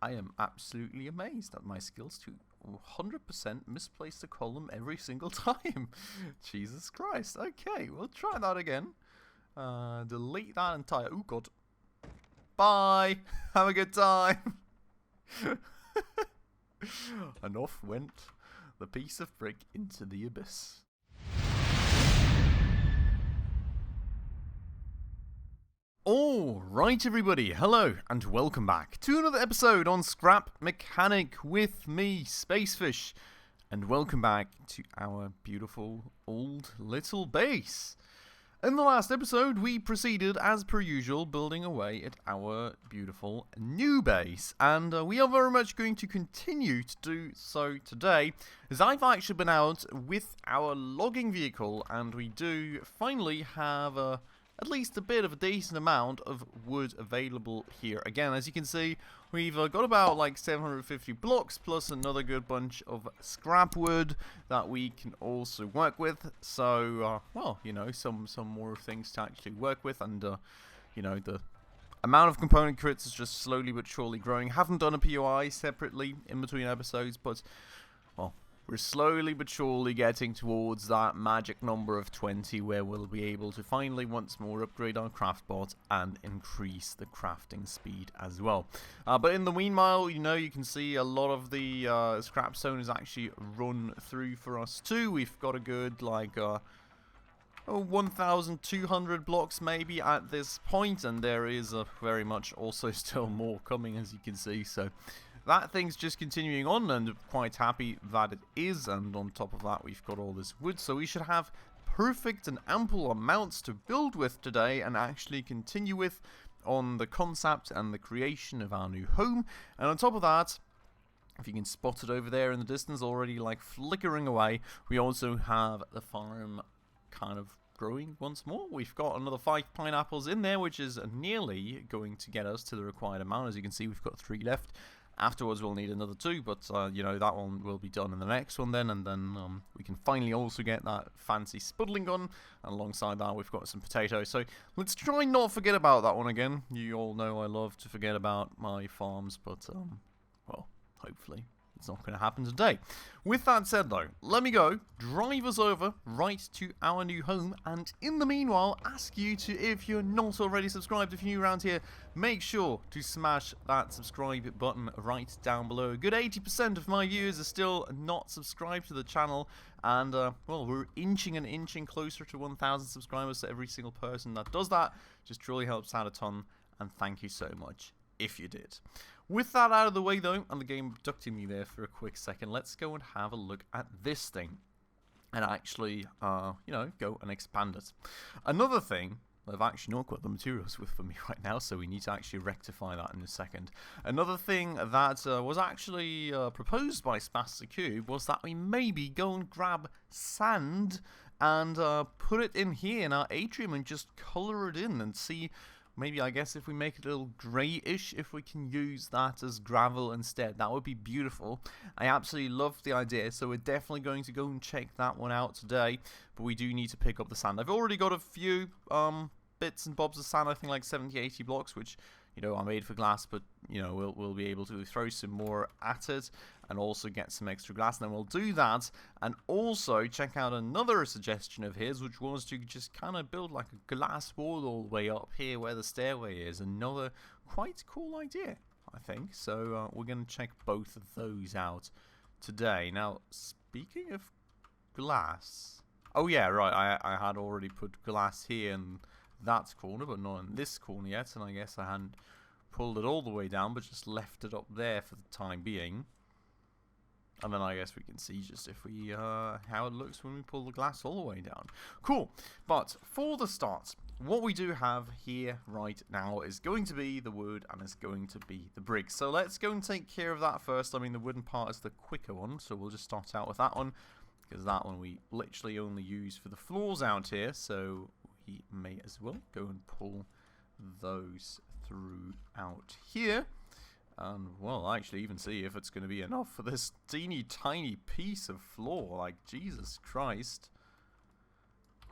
I am absolutely amazed at my skills to 100% misplace the column every single time. Jesus Christ. Okay, we'll try that again. Delete that entire... Oh, God. Bye. Have a good time. And off went the piece of brick into the abyss. Alright everybody, hello and welcome back to another episode on Scrap Mechanic with me, Spacefish. And welcome back to our beautiful old little base. In the last episode, we proceeded, as per usual, building away at our beautiful new base. And we are very much going to continue to do so today, as I've actually been out with our logging vehicle, and we do finally have at least a bit of a decent amount of wood available here. Again, as you can see, we've got about like 750 blocks plus another good bunch of scrap wood that we can also work with. So, well, you know, some more things to actually work with, and you know, the amount of component crits is just slowly but surely growing. Haven't done a POI separately in between episodes, but well, we're slowly but surely getting towards that magic number of 20 where we'll be able to finally once more upgrade our craftbot and increase the crafting speed as well. But in the meanwhile, you know, you can see a lot of the scrap zone is actually run through for us too. We've got a good like 1,200 blocks maybe at this point, and there is very much also still more coming, as you can see. So that thing's just continuing on, and quite happy that it is. And on top of that, we've got all this wood, so we should have perfect and ample amounts to build with today and actually continue with on the concept and the creation of our new home. And on top of that, if you can spot it over there in the distance already like flickering away, we also have the farm kind of growing once more. We've got another 5 pineapples in there, which is nearly going to get us to the required amount. As you can see, we've got 3 left. Afterwards, we'll need another 2, but, you know, that one will be done in the next one then, and then we can finally also get that fancy spuddling gun, and alongside that, we've got some potatoes. So let's try not forget about that one again. You all know I love to forget about my farms, but, well, hopefully it's not going to happen today. With that said, though, let me go, drive us over right to our new home, and in the meanwhile, ask you to, if you're not already subscribed, if you're new around here, make sure to smash that subscribe button right down below. A good 80% of my viewers are still not subscribed to the channel, and, well, we're inching and inching closer to 1,000 subscribers, so every single person that does that just truly helps out a ton, and thank you so much if you did. With that out of the way, though, and the game abducting me there for a quick second, let's go and have a look at this thing and actually, you know, go and expand it. Another thing, I've actually not got the materials with for me right now, so we need to actually rectify that in a second. Another thing that was actually proposed by Spastic Cube was that we maybe go and grab sand and put it in here in our atrium and just color it in and see. Maybe, I guess, if we make it a little greyish, if we can use that as gravel instead. That would be beautiful. I absolutely love the idea, so we're definitely going to go and check that one out today. But we do need to pick up the sand. I've already got a few bits and bobs of sand, I think like 70, 80 blocks, which, you know, are made for glass, but, you know, we'll be able to throw some more at it and also get some extra glass. And then we'll do that and also check out another suggestion of his, which was to just kind of build like a glass wall all the way up here where the stairway is. Another quite cool idea, I think. So we're going to check both of those out today. Now, speaking of glass, oh yeah, right, I had already put glass here in that corner, but not in this corner yet, and I guess I hadn't pulled it all the way down, but just left it up there for the time being. And then I guess we can see just if we, how it looks when we pull the glass all the way down. Cool. But for the start, what we do have here right now is going to be the wood and it's going to be the bricks. So let's go and take care of that first. I mean, the wooden part is the quicker one, so we'll just start out with that one, because that one we literally only use for the floors out here. So we may as well go and pull those through out here. And, well, actually even see if it's going to be enough for this teeny tiny piece of floor. Like, Jesus Christ.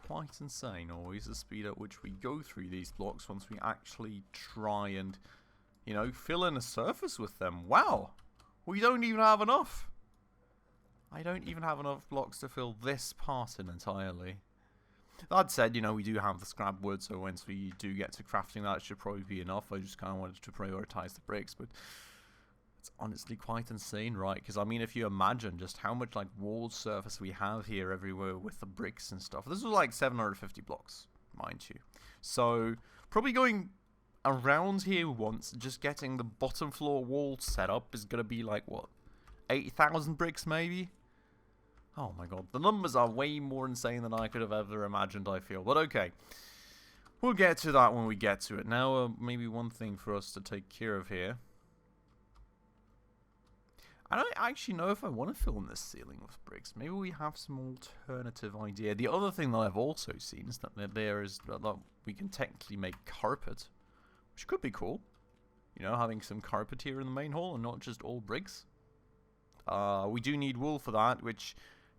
Quite insane always, the speed at which we go through these blocks once we actually try and you know, fill in a surface with them. Wow. We don't even have enough. I don't even have enough blocks to fill this part in entirely. That said, you know, we do have the scrap wood, so once we do get to crafting, that should probably be enough. I just kind of wanted to prioritize the bricks, but it's honestly quite insane, right? Because, I mean, if you imagine just how much, like, wall surface we have here everywhere with the bricks and stuff. This was, like, 750 blocks, mind you. So, probably going around here once, just getting the bottom floor wall set up is going to be, like, what? 8,000 bricks, maybe? Oh my god, the numbers are way more insane than I could have ever imagined, I feel. But okay, we'll get to that when we get to it. Now, maybe one thing for us to take care of here. I don't actually know if I want to fill in this ceiling with bricks. Maybe we have some alternative idea. The other thing that I've also seen is that there is that we can technically make carpet, which could be cool. You know, having some carpet here in the main hall and not just all bricks. We do need wool for that, which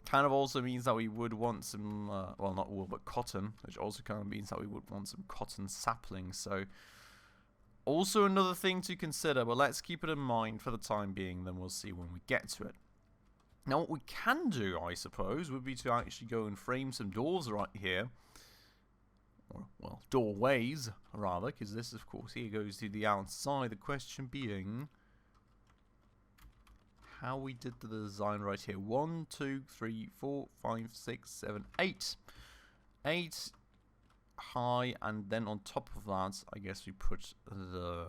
kind of also means that we would want some, well, not wool, but cotton, which also kind of means that we would want some cotton saplings. So, also another thing to consider, but let's keep it in mind for the time being, then we'll see when we get to it. Now, what we can do, I suppose, would be to actually go and frame some doors right here. Or, well, doorways, rather, because this, of course, here goes to the outside. The question being how we did the design right here. 1, 2, 3, 4, 5, 6, 7, 8. 8 high, and then on top of that, I guess we put the,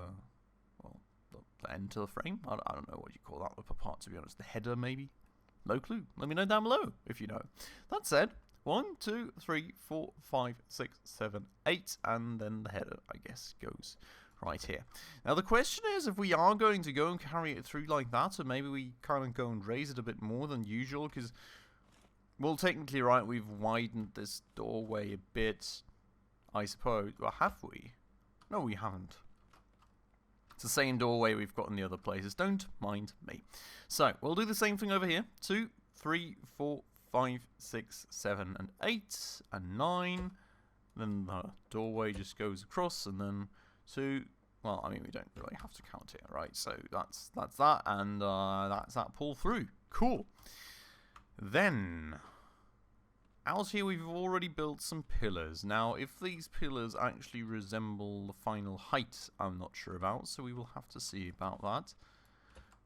well, the end to the frame. I don't know what you call that upper part, to be honest. The header, maybe? No clue. Let me know down below if you know. That said, 1, 2, 3, 4, 5, 6, 7, 8, and then the header, I guess, goes right here. Now the question is if we are going to go and carry it through like that, or maybe we kind of go and raise it a bit more than usual, because, well, technically, right, we've widened this doorway a bit, I suppose. Well, have we? No, we haven't. It's the same doorway we've got in the other places. Don't mind me. So, we'll do the same thing over here. 2, 3, 4, 5, 6, 7, and 8, and 9. Then the doorway just goes across, and then 2, well, I mean, we don't really have to count here, right? So that's that, and that's that pull through. Cool. Then, out here we've already built some pillars. Now, if these pillars actually resemble the final height, I'm not sure about, so we will have to see about that.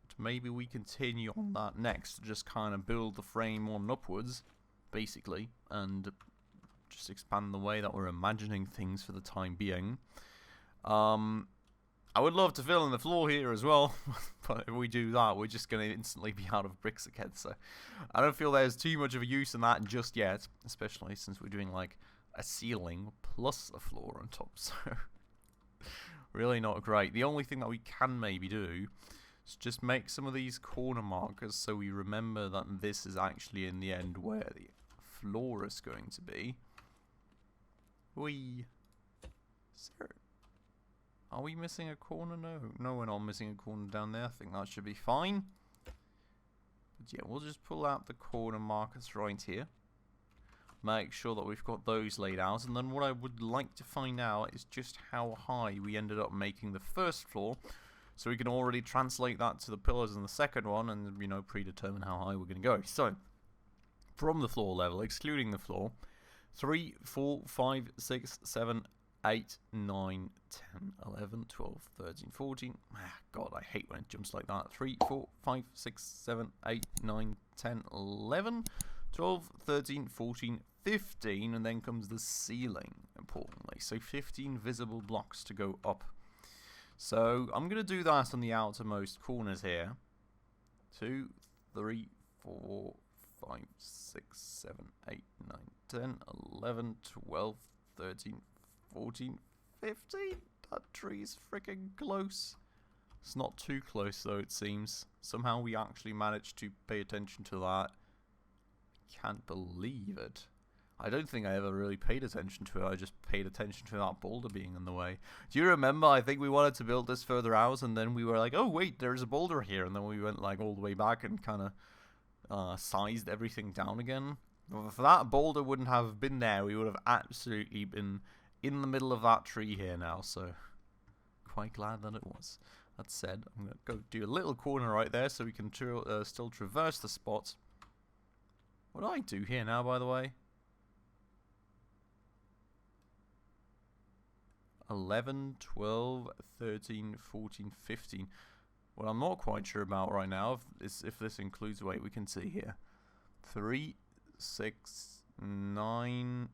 But maybe we continue on that next, just kind of build the frame on upwards, basically, and just expand the way that we're imagining things for the time being. I would love to fill in the floor here as well, but if we do that, we're just going to instantly be out of bricks again, so I don't feel there's too much of a use in that just yet, especially since we're doing like a ceiling plus a floor on top, so really not great. The only thing that we can maybe do is just make some of these corner markers so we remember that this is actually in the end where the floor is going to be. Are we missing a corner? No, we're not missing a corner down there. I think that should be fine. But yeah, we'll just pull out the corner markers right here. Make sure that we've got those laid out. And then what I would like to find out is just how high we ended up making the first floor. So we can already translate that to the pillars in the second one and, you know, predetermine how high we're going to go. So, from the floor level, excluding the floor, 3, 4, 5, 6, 7, 8, 9, 10, 11, 12, 13, 14. God, I hate when it jumps like that. 3, 4, 5, 6, 7, 8, 9, 10, 11, 12, 13, 14, 15. And then comes the ceiling, importantly. So 15 visible blocks to go up. So I'm going to do that on the outermost corners here. 2, 3, 4, 5, 6, 7, 8, 9, 10, 11, 12, 13, 14, 15. That tree's freaking close. It's not too close though, it seems. Somehow we actually managed to pay attention to that. Can't believe it. I don't think I ever really paid attention to it. I just paid attention to that boulder being in the way. Do you remember? I think we wanted to build this further out, and then we were like, oh wait, there's a boulder here. And then we went like all the way back and kind of sized everything down again. If that boulder wouldn't have been there, we would have absolutely been in the middle of that tree here now. So quite glad that it was. That said, I'm going to go do a little corner right there so we can still traverse the spot. What do I do here now, by the way? 11, 12, 13, 14, 15. What I'm not quite sure about right now is if this includes, wait, we can see here. 3, 6, 9,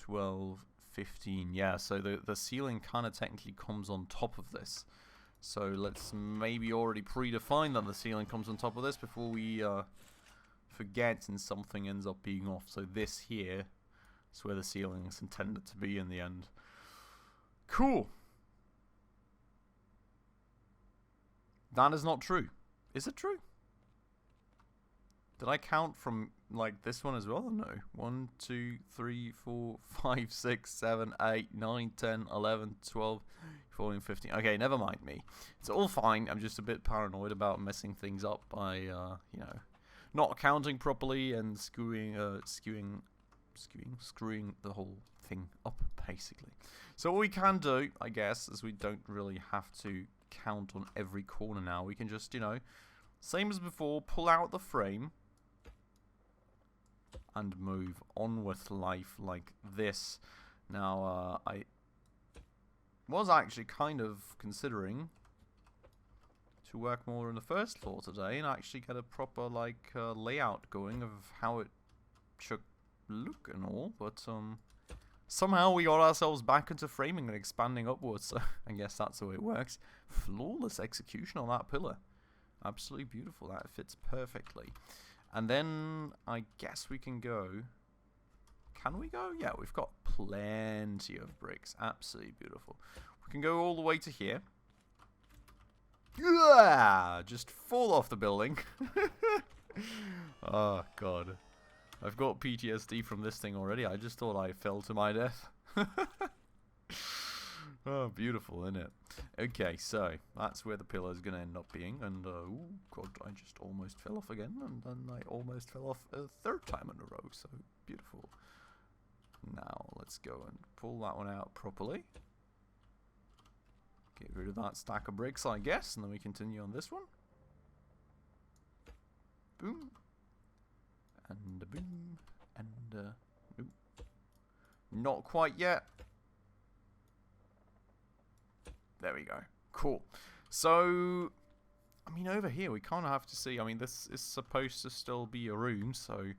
12, 15. Yeah, so the ceiling kind of technically comes on top of this. So let's maybe already predefine that the ceiling comes on top of this before we forget and something ends up being off. So this here is where the ceiling is intended to be in the end. Cool. That is not true. Is it true? Did I count from like this one as well? No. 1, 2, 3, 4, 5, 6, 7, 8, 9, 10, 11, 12, 14, 15. Okay, never mind me. It's all fine. I'm just a bit paranoid about messing things up by, you know, not counting properly and screwing the whole thing up, basically. So what we can do, I guess, is we don't really have to count on every corner now. We can just, you know, same as before, pull out the frame and move on with life like this. Now, I was actually kind of considering to work more on the first floor today and actually get a proper, like, layout going of how it should look and all, but, somehow we got ourselves back into framing and expanding upwards, so I guess that's the way it works. Flawless execution on that pillar. Absolutely beautiful. That fits perfectly. And then I guess we can go. Can we go? Yeah, we've got plenty of bricks. Absolutely beautiful. We can go all the way to here. Yeah, just fall off the building. Oh, God. I've got PTSD from this thing already. I just thought I fell to my death. Oh, beautiful, isn't it? Okay, so that's where the pillar is going to end up being. And, oh, God, I just almost fell off again. And then I almost fell off a third time in a row. So, beautiful. Now, let's go and pull that one out properly. Get rid of that stack of bricks, I guess. And then we continue on this one. Boom. And a boom. And, boom. Not quite yet. There we go. Cool. So, I mean, over here, we kind of have to see. I mean, this is supposed to still be a room, so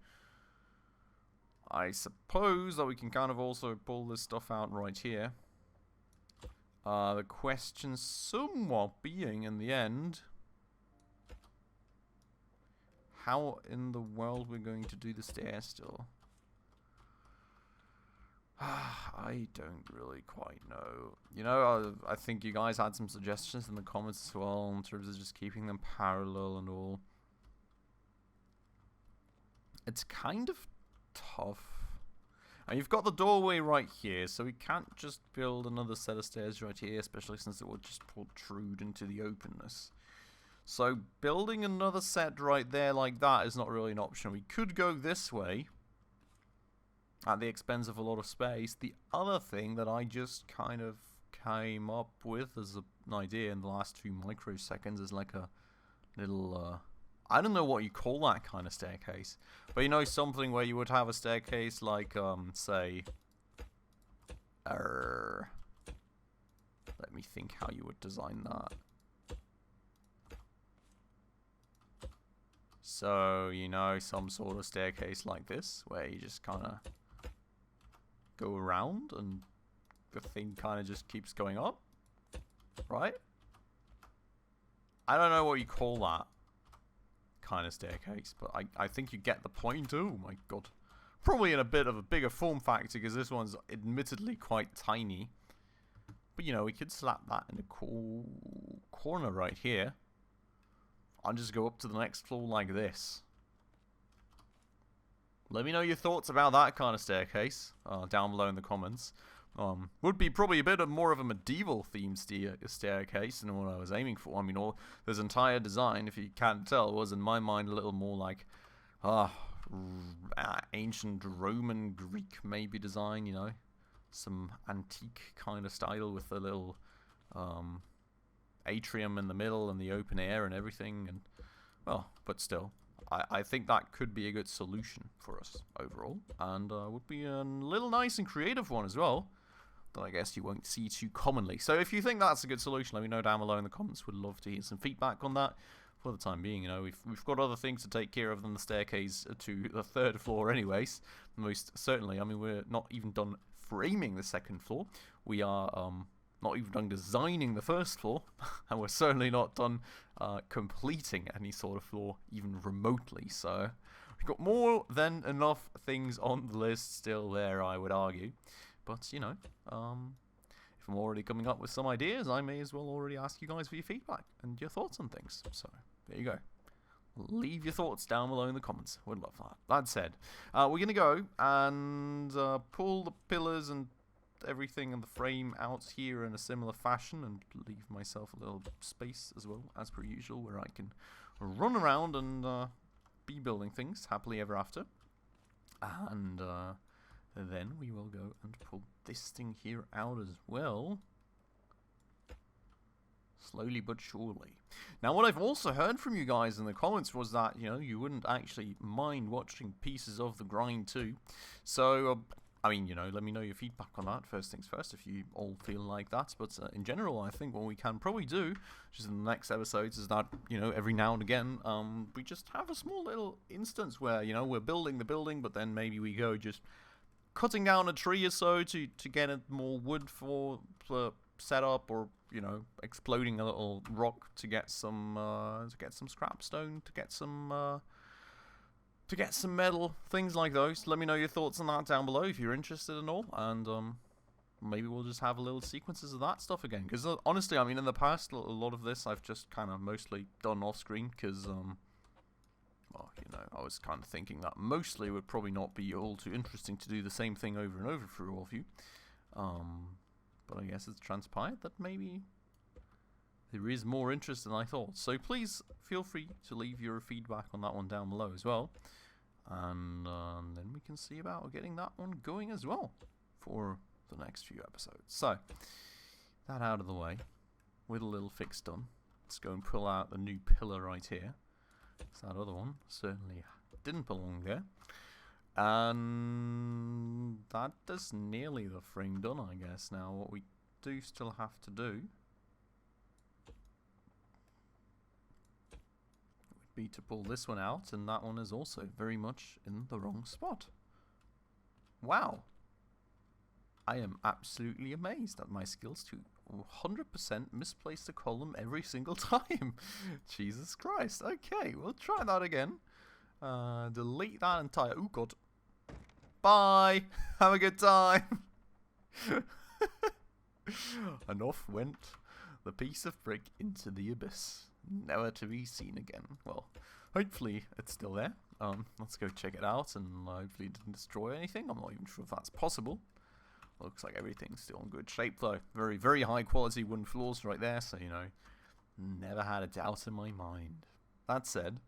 I suppose that we can kind of also pull this stuff out right here. The question somewhat being, in the end, how in the world we're going to do the stairs still. I don't really quite know. You know, I think you guys had some suggestions in the comments as well in terms of just keeping them parallel and all. It's kind of tough. And you've got the doorway right here, so we can't just build another set of stairs right here, especially since it would just protrude into the openness. So building another set right there like that is not really an option. We could go this way at the expense of a lot of space. The other thing that I just kind of came up with as an idea in the last few microseconds is like a little, I don't know what you call that kind of staircase. But you know, something where you would have a staircase like, say, let me think how you would design that. So, you know, some sort of staircase like this, where you just kind of go around and the thing kind of just keeps going up, right? I don't know what you call that kind of staircase, but I think you get the point. Oh my god. Probably in a bit of a bigger form factor, because this one's admittedly quite tiny. But, you know, we could slap that in a cool corner right here. I'll just go up to the next floor like this. Let me know your thoughts about that kind of staircase down below in the comments. Would be probably a bit more of a medieval themed staircase than what I was aiming for. I mean, this entire design, if you can't tell, was in my mind a little more like ancient Roman, Greek maybe design, you know. Some antique kind of style with a little atrium in the middle and the open air and everything, and well, but still, I think that could be a good solution for us overall, and would be a little nice and creative one as well, that I guess you won't see too commonly. So if you think that's a good solution, let me know down below in the comments. Would love to hear some feedback on that. For the time being, you know, we've got other things to take care of than the staircase to the 3rd floor anyways. Most certainly, I mean, we're not even done framing the 2nd floor. We are not even done designing the 1st floor, and we're certainly not done completing any sort of floor even remotely. So we've got more than enough things on the list still there, I would argue. But you know, if I'm already coming up with some ideas, I may as well already ask you guys for your feedback and your thoughts on things. So there you go. Leave your thoughts down below in the comments. Would love that. That said, we're going to go and pull the pillars and everything and the frame out here in a similar fashion, and leave myself a little space as well, as per usual, where I can run around and be building things happily ever after. And then we will go and pull this thing here out as well. Slowly but surely. Now, what I've also heard from you guys in the comments was that, you know, you wouldn't actually mind watching pieces of the grind too. So, I mean, you know, let me know your feedback on that. First things first, if you all feel like that. But in general, I think what we can probably do, just in the next episodes, is that, you know, every now and again, we just have a small little instance where, you know, we're building the building, but then maybe we go just cutting down a tree or so to get more wood for setup, or you know, exploding a little rock to get some scrap stone, to get some metal, things like those. Let me know your thoughts on that down below if you're interested and all, and maybe we'll just have a little sequences of that stuff again. Because honestly, I mean, in the past, a lot of this I've just kind of mostly done off screen because well, you know, I was kind of thinking that mostly would probably not be all too interesting to do the same thing over and over for all of you. But I guess it's transpired that maybe there is more interest than I thought. So please feel free to leave your feedback on that one down below as well. And then we can see about getting that one going as well for the next few episodes. So, that out of the way, with a little fix done, let's go and pull out the new pillar right here. That other one certainly didn't belong there. And that is nearly the frame done, I guess. Now, what we do still have to do would be to pull this one out, and that one is also very much in the wrong spot. Wow. I am absolutely amazed at my skills to 100% misplace the column every single time. Jesus Christ. Okay, we'll try that again. Delete that entire... Oh, God. Bye. Have a good time. And off went the piece of brick into the abyss, never to be seen again. Well, hopefully it's still there. Let's go check it out, and hopefully it didn't destroy anything. I'm not even sure if that's possible. Looks like everything's still in good shape though. Very, very high quality wooden floors right there, so you know, never had a doubt in my mind. That said,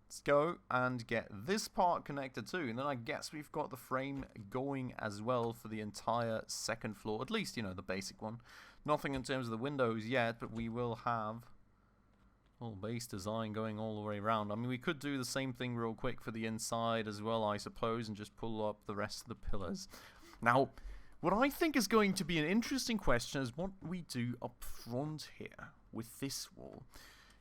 let's go and get this part connected too, and then I guess we've got the frame going as well for the entire second floor, at least, you know, the basic one. Nothing in terms of the windows yet, but we will have all base design going all the way around. I mean, we could do the same thing real quick for the inside as well, I suppose, and just pull up the rest of the pillars. Now, what I think is going to be an interesting question is what we do up front here with this wall.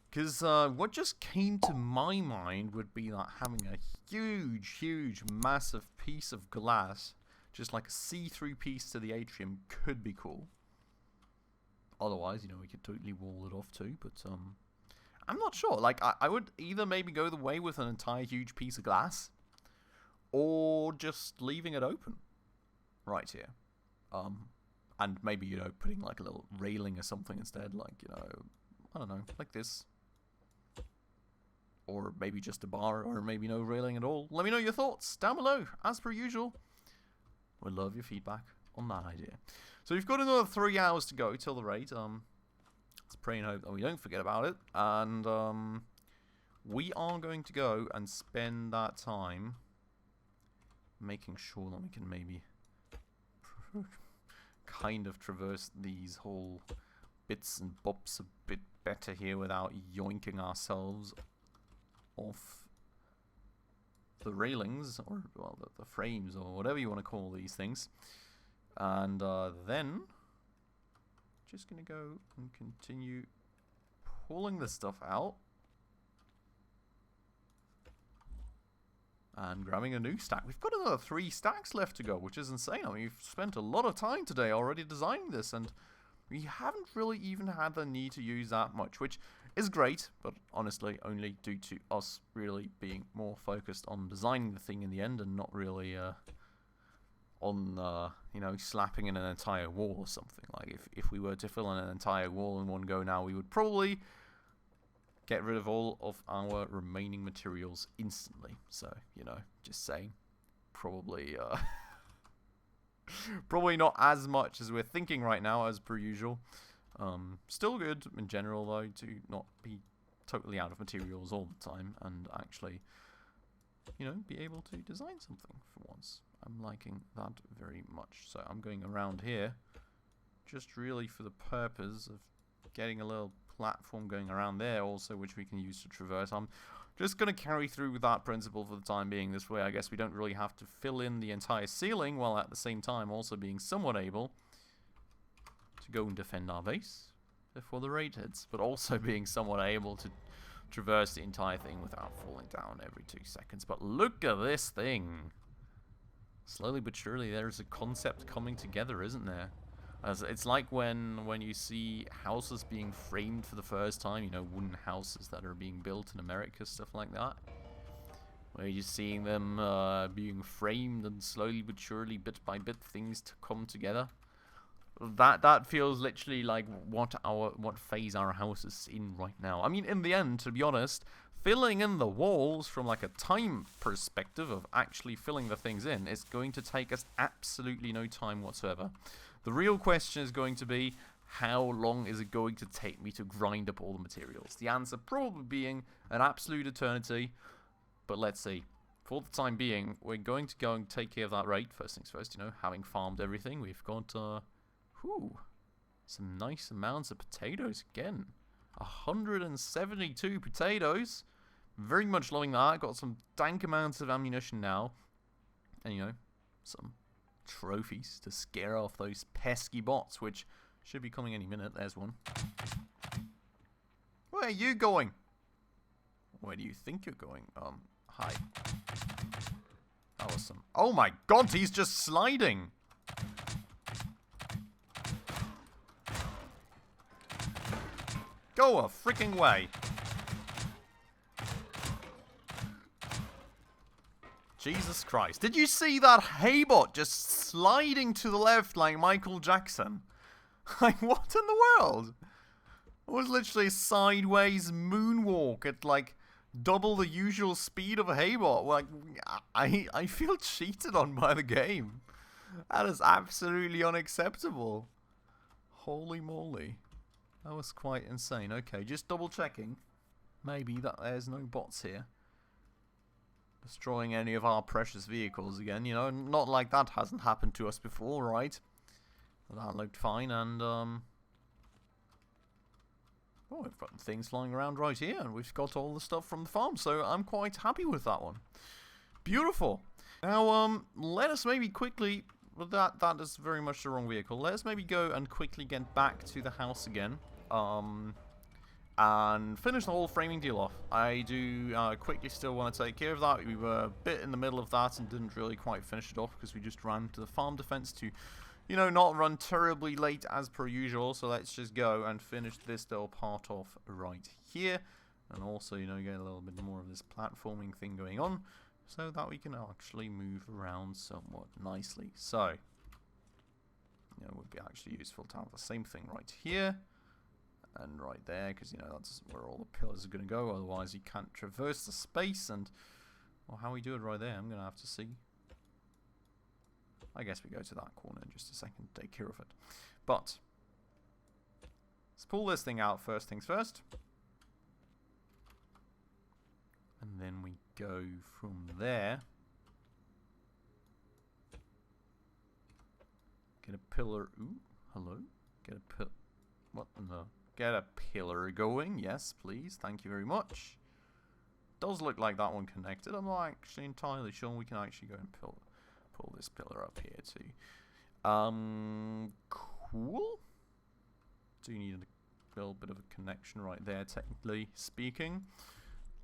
Because what just came to my mind would be that having a huge, huge, massive piece of glass, just like a see-through piece to the atrium, could be cool. Otherwise, you know, we could totally wall it off too, but I'm not sure. Like, I would either maybe go the way with an entire huge piece of glass, or just leaving it open right here. And maybe, you know, putting like a little railing or something instead, like, you know, I don't know, like this. Or maybe just a bar, or maybe no railing at all. Let me know your thoughts down below, as per usual. Would love your feedback on that idea. So we've got another 3 hours to go till the raid. Let's pray and hope that we don't forget about it. And we are going to go and spend that time making sure that we can maybe kind of traverse these whole bits and bobs a bit better here without yoinking ourselves off the railings, or well, the frames, or whatever you want to call these things. And then just gonna go and continue pulling the stuff out and grabbing a new stack. We've got another 3 stacks left to go, which is insane. I mean, we've spent a lot of time today already designing this, and we haven't really even had the need to use that much, which is great, but honestly only due to us really being more focused on designing the thing in the end and not really on you know, slapping in an entire wall or something. Like if we were to fill in an entire wall in one go now, we would probably get rid of all of our remaining materials instantly. So, you know, just saying, probably probably not as much as we're thinking right now, as per usual. Still good in general though to not be totally out of materials all the time and actually, you know, be able to design something for once. I'm liking that very much. So I'm going around here just really for the purpose of getting a little platform going around there also, which we can use to traverse. I'm just going to carry through with that principle for the time being. This way I guess we don't really have to fill in the entire ceiling, while at the same time also being somewhat able to go and defend our base before the raid hits, but also being somewhat able to traverse the entire thing without falling down every 2 seconds. But look at this thing. Slowly but surely there's a concept coming together, isn't there? As it's like when you see houses being framed for the first time, you know, wooden houses that are being built in America, stuff like that. Where you're seeing them being framed and slowly but surely, bit by bit, things to come together. That feels literally like what phase our house is in right now. I mean, in the end, to be honest, filling in the walls from like a time perspective of actually filling the things in is going to take us absolutely no time whatsoever. The real question is going to be, how long is it going to take me to grind up all the materials? The answer probably being an absolute eternity, but let's see. For the time being, we're going to go and take care of that raid. First things first, you know, having farmed everything, we've got some nice amounts of potatoes again. 172 potatoes. Very much loving that. Got some dank amounts of ammunition now. And, you know, some trophies to scare off those pesky bots, which should be coming any minute. There's one. Where are you going? Where do you think you're going? Hi. That was some... Oh my god, he's just sliding! Go a freaking way! Jesus Christ. Did you see that Haybot just sliding to the left like Michael Jackson? Like, what in the world? It was literally a sideways moonwalk at, like, double the usual speed of a Haybot. Like, I feel cheated on by the game. That is absolutely unacceptable. Holy moly. That was quite insane. Okay, just double checking. Maybe that there's no bots here destroying any of our precious vehicles again. You know, not like that hasn't happened to us before, right? That looked fine, and oh, we've got things flying around right here, and we've got all the stuff from the farm, so I'm quite happy with that one. Beautiful. Now, let us maybe quickly... Well, that is very much the wrong vehicle. Let us maybe go and quickly get back to the house again. And finish the whole framing deal off. I do quickly still want to take care of that. We were a bit in the middle of that and didn't really quite finish it off because we just ran to the farm defense to, you know, not run terribly late as per usual. So let's just go and finish this little part off right here. And also, you know, get a little bit more of this platforming thing going on so that we can actually move around somewhat nicely. So, you know, it would be actually useful to have the same thing right here. And right there, because, you know, that's where all the pillars are going to go. Otherwise, you can't traverse the space. And, well, how we do it right there, I'm going to have to see. I guess we go to that corner in just a second to take care of it. But, let's pull this thing out first things first. And then we go from there. Get a pillar. Ooh, hello. Get a pillar. What in the... Get a pillar going. Yes, please. Thank you very much. Does look like that one connected. I'm not actually entirely sure. We can actually go and pull this pillar up here too. Cool. Do need a little bit of a connection right there, technically speaking.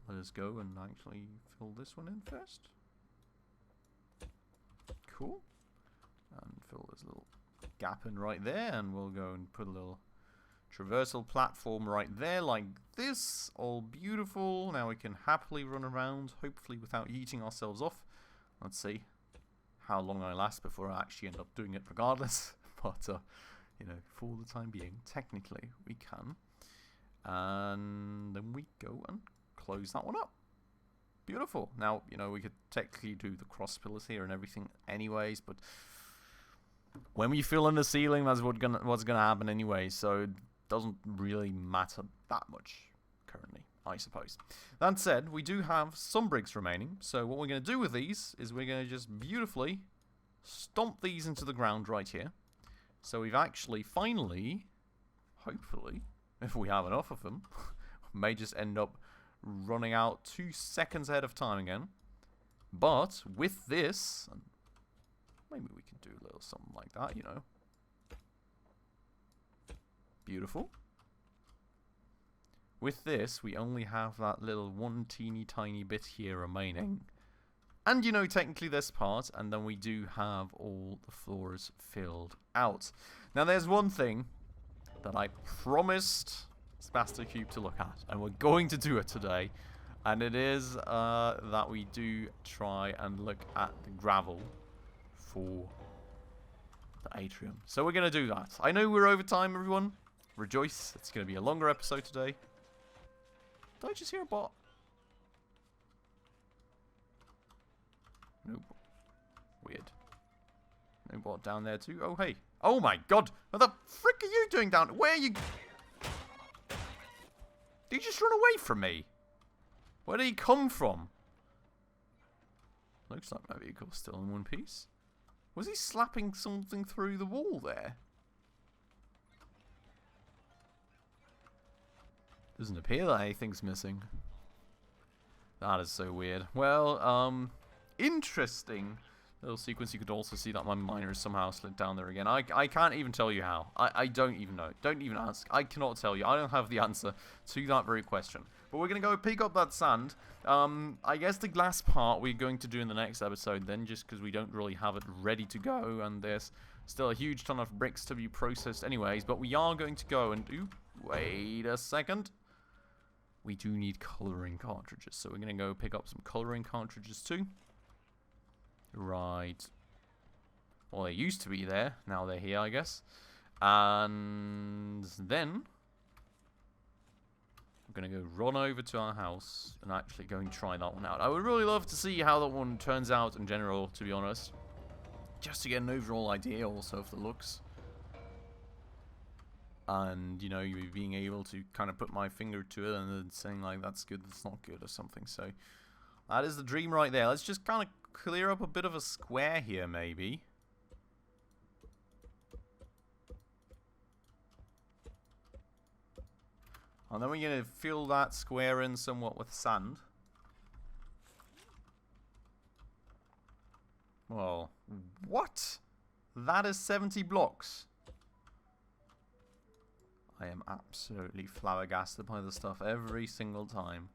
Let us go and actually fill this one in first. Cool. And fill this little gap in right there, and we'll go and put a little traversal platform right there like this. All beautiful. Now we can happily run around, hopefully without eating ourselves off. Let's see how long I last before I actually end up doing it regardless. But, you know, for the time being, technically we can. And then we go and close that one up. Beautiful. Now, you know, we could technically do the cross pillars here and everything anyways, but when we fill in the ceiling, that's what's gonna happen anyway, so it doesn't really matter that much currently, I suppose. That said, we do have some bricks remaining, so what we're going to do with these is we're going to just beautifully stomp these into the ground right here. So we've actually finally, hopefully, if we have enough of them, may just end up running out 2 seconds ahead of time again. But with this, maybe we can do a little something like that, you know. Beautiful. With this, we only have that little one teeny tiny bit here remaining. And, you know, technically this part, and then we do have all the floors filled out. Now, there's one thing that I promised Spacefish to look at, and we're going to do it today. And it is that we do try and look at the gravel for the atrium. So we're going to do that. I know we're over time, everyone. Rejoice. It's going to be a longer episode today. Did I just hear a bot? Nope. Weird. No bot down there too. Oh, hey. Oh my god. What the frick are you doing down? Where are you? Did you just run away from me? Where did he come from? Looks like my vehicle's still in one piece. Was he slapping something through the wall there? Doesn't appear that anything's missing. That is so weird. Well, interesting little sequence. You could also see that my miner somehow slid down there again. I can't even tell you how. I don't even know. Don't even ask. I cannot tell you. I don't have the answer to that very question. But we're going to go pick up that sand. I guess the glass part we're going to do in the next episode then, just because we don't really have it ready to go, and there's still a huge ton of bricks to be processed anyways. But we are going to go and do... Wait a second. We do need coloring cartridges, so we're going to go pick up some coloring cartridges too. Right. Well, they used to be there. Now they're here, I guess. And then we're going to go run over to our house and actually go and try that one out. I would really love to see how that one turns out in general, to be honest. Just to get an overall idea also of the looks. And, you know, you being able to kind of put my finger to it and then saying, like, that's good, that's not good, or something. So, that is the dream right there. Let's just kind of clear up a bit of a square here, maybe. And then we're going to fill that square in somewhat with sand. Well, what? That is 70 blocks. I am absolutely flabbergasted by the stuff every single time.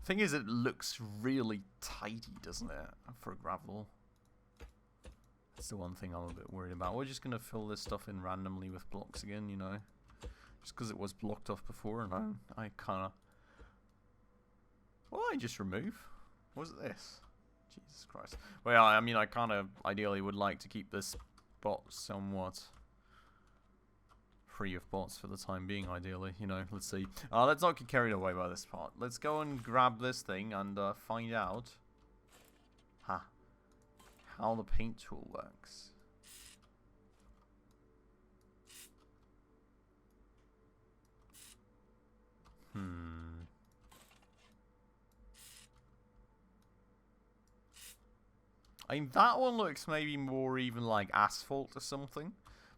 Thing is, it looks really tidy, doesn't it, for gravel? That's the one thing I'm a bit worried about. We're just going to fill this stuff in randomly with blocks again, you know. Just because it was blocked off before, and I kind of... What did I just remove? What was this? Jesus Christ. Well, I mean, I kind of ideally would like to keep this spot somewhat free of bots for the time being, ideally, you know. Let's see. Let's not get carried away by this part. Let's go and grab this thing and find out how the paint tool works. I mean, that one looks maybe more even like asphalt or something.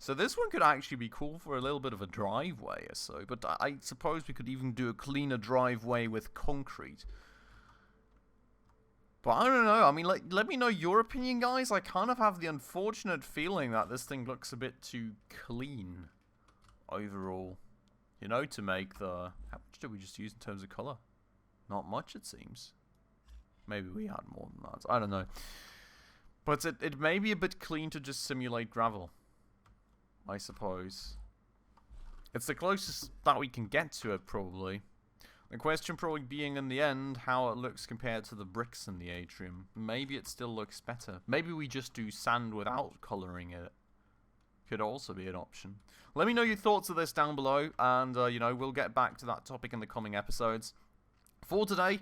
So this one could actually be cool for a little bit of a driveway or so, but I suppose we could even do a cleaner driveway with concrete. But I don't know, I mean, like, let me know your opinion, guys. I kind of have the unfortunate feeling that this thing looks a bit too clean overall. You know, to make the... How much did we just use in terms of colour? Not much, it seems. Maybe we had more than that. I don't know. But it may be a bit clean to just simulate gravel, I suppose. It's the closest that we can get to it, probably. The question probably being, in the end, how it looks compared to the bricks in the atrium. Maybe it still looks better. Maybe we just do sand without colouring it. Could also be an option. Let me know your thoughts of this down below, and, you know, we'll get back to that topic in the coming episodes. For today,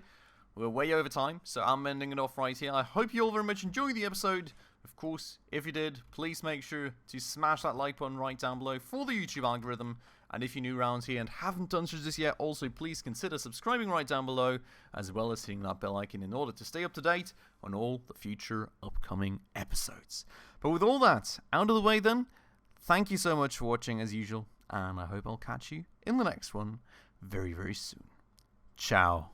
we're way over time, so I'm ending it off right here. I hope you all very much enjoyed the episode. Of course, if you did, please make sure to smash that like button right down below for the YouTube algorithm. And if you're new around here and haven't done so just yet, also please consider subscribing right down below, as well as hitting that bell icon in order to stay up to date on all the future upcoming episodes. But with all that out of the way then, thank you so much for watching as usual, and I hope I'll catch you in the next one very, very soon. Ciao.